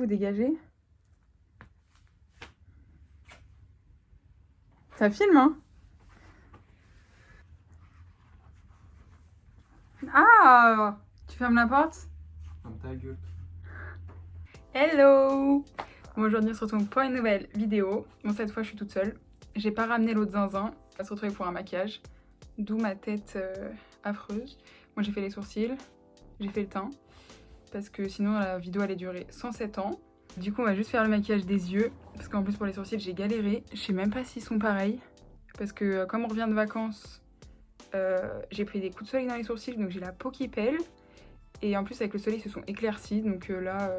vous dégagez. Ça filme, hein? Ah! Tu fermes la porte? Ferme ta gueule. Hello! Bon, aujourd'hui on se retrouve pour une nouvelle vidéo. Bon, cette fois je suis toute seule. J'ai pas ramené l'autre zinzin. On va se retrouver pour un maquillage. D'où ma tête affreuse. Moi j'ai fait les sourcils, j'ai fait le teint. Parce que sinon la vidéo allait durer 107 ans. Du coup on va juste faire le maquillage des yeux. Parce qu'en plus pour les sourcils j'ai galéré. Je sais même pas s'ils sont pareils. Parce que comme on revient de vacances, j'ai pris des coups de soleil dans les sourcils. Donc j'ai la peau qui pèle. Et en plus avec le soleil ils se sont éclaircis. Donc là...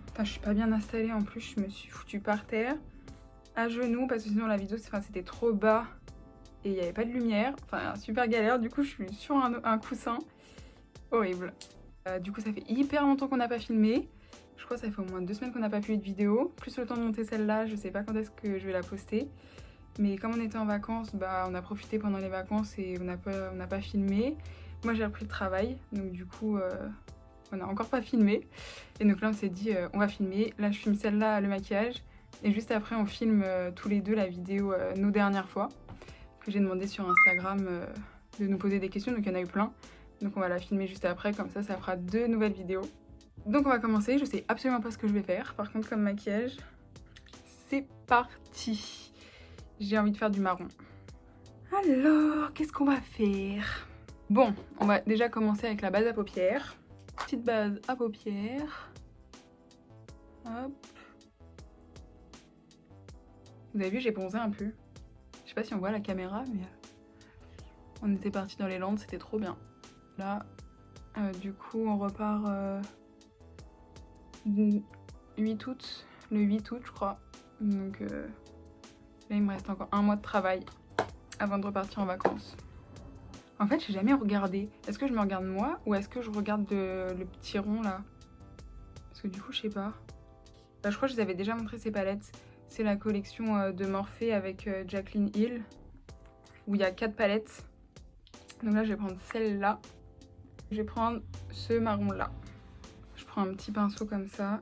Putain, je suis pas bien installée en plus. Je me suis foutue par terre. À genoux. Parce que sinon la vidéo c'était trop bas. Et il n'y avait pas de lumière. Enfin super galère. Du coup je suis sur un coussin. Horrible. Du coup ça fait hyper longtemps qu'on n'a pas filmé. Je crois que ça fait au moins 2 semaines qu'on n'a pas publié de vidéo. Plus le temps de monter celle-là, je sais pas quand est-ce que je vais la poster. Mais comme on était en vacances, bah, on a profité pendant les vacances et on n'a pas filmé. Moi j'ai repris le travail, donc du coup on n'a encore pas filmé. Et donc là on s'est dit on va filmer. Là je filme celle-là, le maquillage. Et juste après on filme tous les deux la vidéo nos dernières fois. Que j'ai demandé sur Instagram de nous poser des questions, donc il y en a eu plein. Donc on va la filmer juste après, comme ça fera 2 nouvelles vidéos. Donc on va commencer, je sais absolument pas ce que je vais faire. Par contre comme maquillage, c'est parti. J'ai envie de faire du marron. Alors, qu'est-ce qu'on va faire? Bon, on va déjà commencer avec la base à paupières. Petite base à paupières. Hop. Vous avez vu, j'ai bronzé un peu. Je sais pas si on voit la caméra, mais on était parti dans les Landes, c'était trop bien. Là, du coup, on repart 8 août, le 8 août, je crois. Donc là, il me reste encore 1 mois de travail avant de repartir en vacances. En fait, j'ai jamais regardé. Est-ce que je me regarde moi ou est-ce que je regarde le petit rond là? Parce que du coup, je sais pas. Bah, je crois que je vous avais déjà montré ces palettes. C'est la collection de Morphe avec Jaclyn Hill, où il y a 4 palettes. Donc là, je vais prendre celle-là. Je vais prendre ce marron-là. Je prends un petit pinceau comme ça.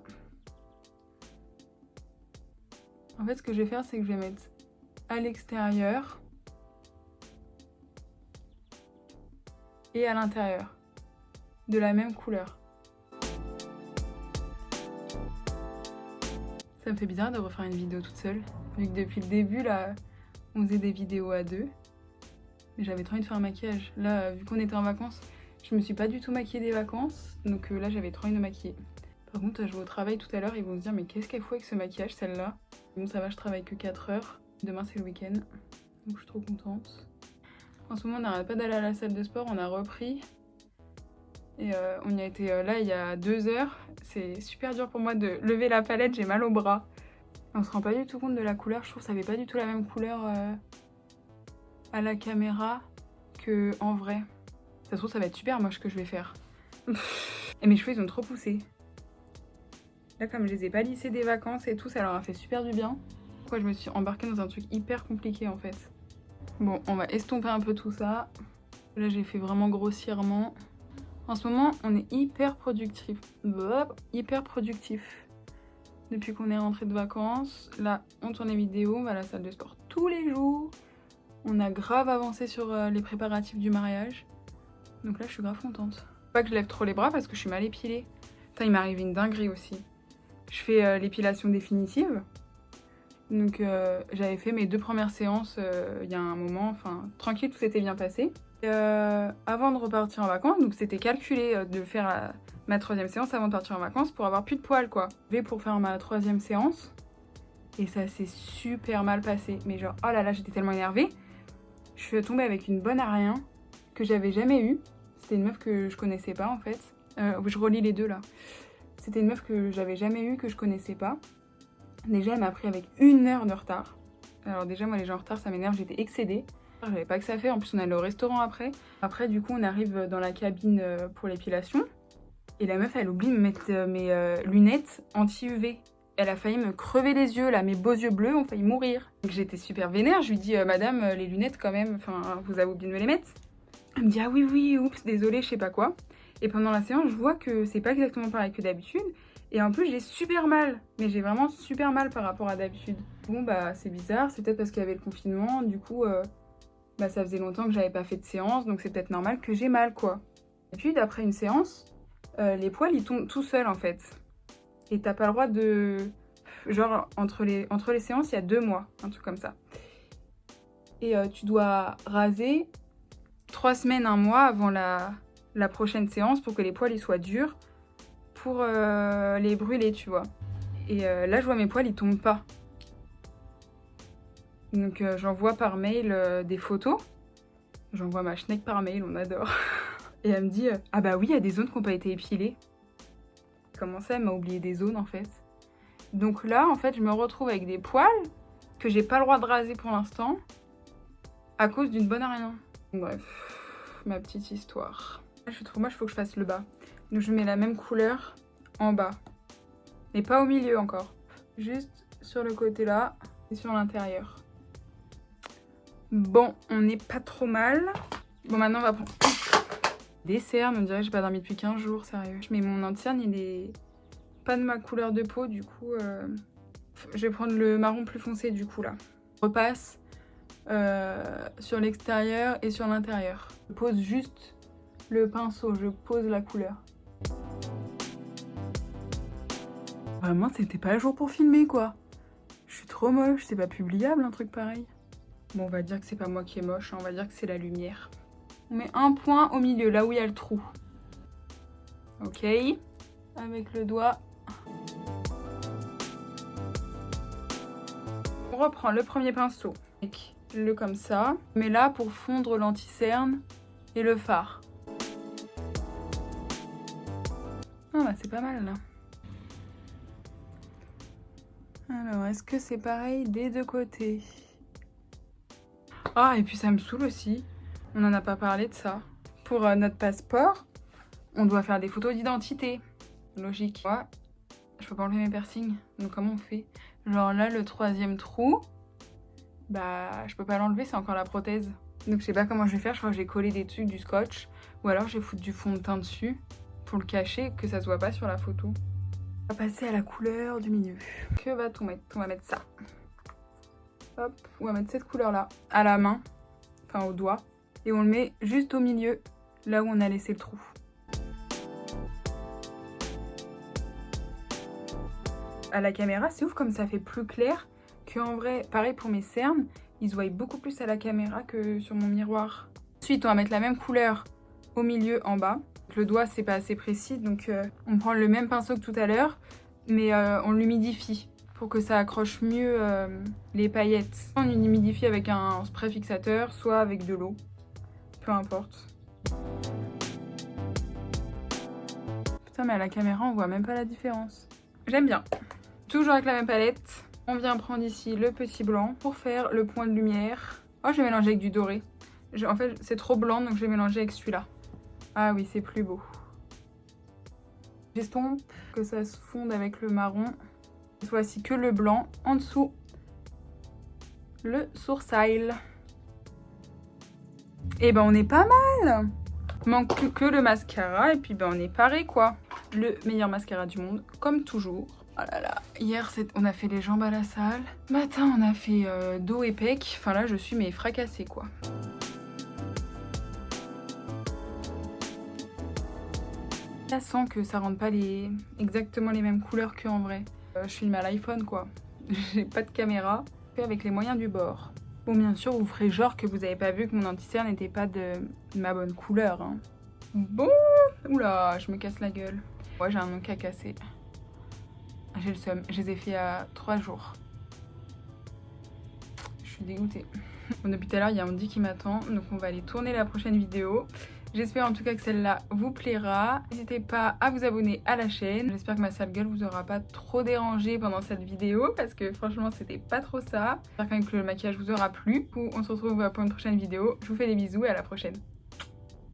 En fait, ce que je vais faire, c'est que je vais mettre à l'extérieur et à l'intérieur de la même couleur. Ça me fait bizarre de refaire une vidéo toute seule, vu que depuis le début, là, on faisait des vidéos à 2. Mais j'avais trop envie de faire un maquillage. Là, vu qu'on était en vacances, je me suis pas du tout maquillée des vacances. Donc là, j'avais trop envie de me maquiller. Par contre, je vais au travail tout à l'heure, ils vont se dire mais qu'est-ce qu'elle fout avec ce maquillage, celle-là? Bon, ça va, je travaille que 4 heures. Demain, c'est le week-end. Donc je suis trop contente. En ce moment, on n'arrête pas d'aller à la salle de sport, on a repris. Et on y a été là il y a 2 heures. C'est super dur pour moi de lever la palette, j'ai mal au bras. On se rend pas du tout compte de la couleur, je trouve que ça fait pas du tout la même couleur à la caméra que en vrai. Ça se trouve ça va être super moche ce que je vais faire. Et mes cheveux ils ont trop poussé. Là comme je les ai pas lissés des vacances et tout, ça leur a fait super du bien. Pourquoi je me suis embarquée dans un truc hyper compliqué en fait. Bon, on va estomper un peu tout ça. Là j'ai fait vraiment grossièrement. En ce moment, on est hyper productif. Hyper productif. Depuis qu'on est rentré de vacances, là, on tourne les vidéos, on va à la salle de sport tous les jours. On a grave avancé sur les préparatifs du mariage. Donc là, je suis grave contente. Pas que je lève trop les bras parce que je suis mal épilée. Putain, il m'est arrivé une dinguerie aussi. Je fais l'épilation définitive. Donc j'avais fait mes 2 premières séances il y a un moment. Enfin, tranquille, tout s'était bien passé. Avant de repartir en vacances, donc c'était calculé de faire ma 3e séance avant de partir en vacances pour avoir plus de poils quoi. Je vais pour faire ma 3e séance et ça s'est super mal passé. Mais genre oh là là, j'étais tellement énervée. Je suis tombée avec une bonne à rien que j'avais jamais eue. C'était une meuf que je connaissais pas en fait. Je relis les deux là. C'était une meuf que j'avais jamais eue, que je connaissais pas. Déjà elle m'a pris avec 1 heure de retard. Alors déjà moi les gens en retard ça m'énerve, j'étais excédée. J'avais pas que ça à faire, en plus on allait au restaurant après. Après du coup on arrive dans la cabine pour l'épilation. Et la meuf elle oublie de me mettre mes lunettes anti-UV. Elle a failli me crever les yeux là, mes beaux yeux bleus ont failli mourir. Donc j'étais super vénère, je lui dis madame les lunettes quand même, enfin vous avez oublié de me les mettre. Elle me dit ah oui oups désolée je sais pas quoi. Et pendant la séance je vois que c'est pas exactement pareil que d'habitude. Et en plus j'ai super mal, mais j'ai vraiment super mal par rapport à d'habitude. Bon bah c'est bizarre, c'est peut-être parce qu'il y avait le confinement, du coup bah ça faisait longtemps que j'avais pas fait de séance, donc c'est peut-être normal que j'ai mal quoi. D'habitude après une séance, les poils ils tombent tout seuls en fait. Et t'as pas le droit de... Genre entre les séances il y a 2 mois, un truc comme ça. Et tu dois raser 3 semaines, 1 mois avant la prochaine séance pour que les poils ils soient durs pour les brûler, tu vois. Et là, je vois mes poils, ils tombent pas. Donc j'envoie par mail des photos. J'envoie ma schneck par mail, on adore. Et elle me dit ah bah oui, il y a des zones qui n'ont pas été épilées. Comment ça, elle m'a oublié des zones en fait. Donc là, en fait, je me retrouve avec des poils que j'ai pas le droit de raser pour l'instant à cause d'une bonne à rien. Bref, ma petite histoire. Je trouve, moi, il faut que je fasse le bas. Donc je mets la même couleur en bas. Mais pas au milieu encore. Juste sur le côté là et sur l'intérieur. Bon, on n'est pas trop mal. Bon, maintenant on va prendre des cernes. On dirait que j'ai pas dormi depuis 15 jours, sérieux. Mais mon anti-cerne, il est pas de ma couleur de peau, du coup... Je vais prendre le marron plus foncé, du coup, là. Je repasse sur l'extérieur et sur l'intérieur. Je pose juste le pinceau, je pose la couleur. Vraiment, c'était pas le jour pour filmer, quoi. Je suis trop moche, c'est pas publiable, un truc pareil. Bon, on va dire que c'est pas moi qui est moche, hein, on va dire que c'est la lumière. On met un point au milieu, là où il y a le trou. Ok. Avec le doigt. On reprend le premier pinceau. Avec le comme ça. Mais là, pour fondre l'anti-cerne et le fard. Ah bah, c'est pas mal, là. Alors, est-ce que c'est pareil des deux côtés? Ah, et puis ça me saoule aussi. On n'en a pas parlé de ça. Pour notre passeport, on doit faire des photos d'identité. Logique. Ouais, je peux pas enlever mes piercings. Donc comment on fait? Genre là, le 3e trou, bah je peux pas l'enlever, c'est encore la prothèse. Donc je sais pas comment je vais faire. Je crois que j'ai collé des trucs, du scotch. Ou alors je vais foutre du fond de teint dessus pour le cacher, que ça se voit pas sur la photo. On va passer à la couleur du milieu. Que va-t-on mettre? On va mettre ça. Hop, on va mettre cette couleur-là à la main, enfin au doigt. Et on le met juste au milieu, là où on a laissé le trou. À la caméra, c'est ouf comme ça fait plus clair qu'en vrai. Pareil pour mes cernes, ils se voient beaucoup plus à la caméra que sur mon miroir. Ensuite, on va mettre la même couleur au milieu en bas. Le doigt, c'est pas assez précis, donc on prend le même pinceau que tout à l'heure, mais on l'humidifie pour que ça accroche mieux les paillettes. On humidifie avec un spray fixateur, soit avec de l'eau, peu importe. Putain, mais à la caméra, on voit même pas la différence. J'aime bien. Toujours avec la même palette, on vient prendre ici le petit blanc pour faire le point de lumière. Oh, je vais mélanger avec du doré. En fait, c'est trop blanc, donc je vais mélanger avec celui-là. Ah oui, c'est plus beau. J'estompe que ça se fonde avec le marron. Cette fois-ci que le blanc. En dessous, le sourcil. Et ben on est pas mal. Manque que le mascara et puis ben on est paré quoi. Le meilleur mascara du monde, comme toujours. Oh là là, hier on a fait les jambes à la salle. Ce matin on a fait dos et pec. Enfin là je suis mais fracassée quoi. Ça sent que ça rentre pas exactement les mêmes couleurs qu'en vrai. Je filme à l'iPhone quoi. J'ai pas de caméra. Fait avec les moyens du bord. Bon bien sûr vous ferez genre que vous avez pas vu que mon anti-cerne n'était pas de ma bonne couleur. Hein. Bon, oula, je me casse la gueule. Ouais j'ai un ongle à casser. J'ai le seum, je les ai fait à 3 jours. Je suis dégoûtée. Bon, depuis tout à l'heure, il y a Andy qui m'attend, donc on va aller tourner la prochaine vidéo. J'espère en tout cas que celle-là vous plaira. N'hésitez pas à vous abonner à la chaîne. J'espère que ma sale gueule vous aura pas trop dérangé pendant cette vidéo parce que franchement c'était pas trop ça. J'espère quand même que le maquillage vous aura plu. On se retrouve pour une prochaine vidéo. Je vous fais des bisous et à la prochaine.